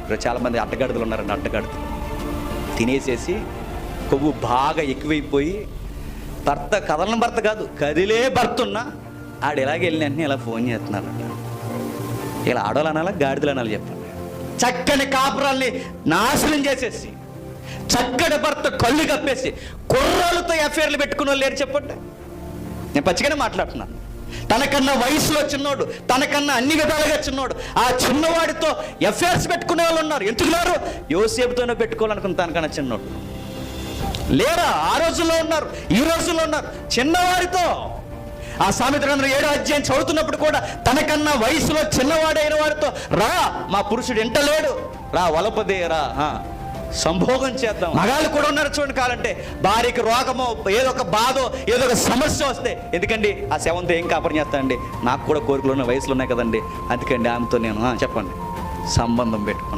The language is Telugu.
ఇప్పుడు చాలామంది అడ్డగాడిదలు ఉన్నారండి, అడ్డగాడిదలు తినేసేసి కొవ్వు బాగా ఎక్కువైపోయి భర్త కదలని భర్త కాదు, కదిలే భర్త ఉన్నా ఆడు ఇలాగ వెళ్ళిన వెంటనే ఇలా ఫోన్ చేస్తున్నారంట. ఇలా ఆడవాళ్ళు అనాలా, గాడిదలు అనాలి చెప్పండి? చక్కని కాపురాల్ని నాశనం చేసేసి, చక్కటి భర్త కళ్ళు కప్పేసి కుర్రాలతో అఫేర్లు పెట్టుకున్న వాళ్ళు లేరు చెప్పండి. నేను పచ్చిగానే మాట్లాడుతున్నాను. తనకన్నా వయసులో చిన్నోడు, తనకన్నా అన్ని విధాలుగా చిన్నోడు, ఆ చిన్నవాడితో అఫేర్స్ పెట్టుకునే వాళ్ళు ఉన్నారు. ఎందుకు లేరు? యోసేపుతోనే పెట్టుకోవాలనుకున్న తనకన్నా చిన్నోడు లేరా? ఆ రోజుల్లో ఉన్నారు, ఈ రోజుల్లో ఉన్నారు. చిన్నవాడితో ఆ సామెత గ్రంథం 7వ అధ్యాయం చదువుతున్నప్పుడు కూడా తనకన్నా వయసులో చిన్నవాడైన వాడితో, రా మా పురుషుడు ఎంట లేడు, రా వలపదే, రా సంభోగం చేద్దాం. మగాళ్ళు కూడా ఉన్నారు చూడండి. కావాలంటే భార్యకి రోగమో, ఏదో ఒక బాధో, ఏదో ఒక సమస్య వస్తే, ఎందుకండి ఆ శవంతో ఏం కాపురం చేస్తానండి, నాకు కూడా కోరికలు ఉన్న వయసులో ఉన్నాయి కదండి, అందుకండి ఆమెతో నేను చెప్పండి సంబంధం పెట్టుకున్నాను.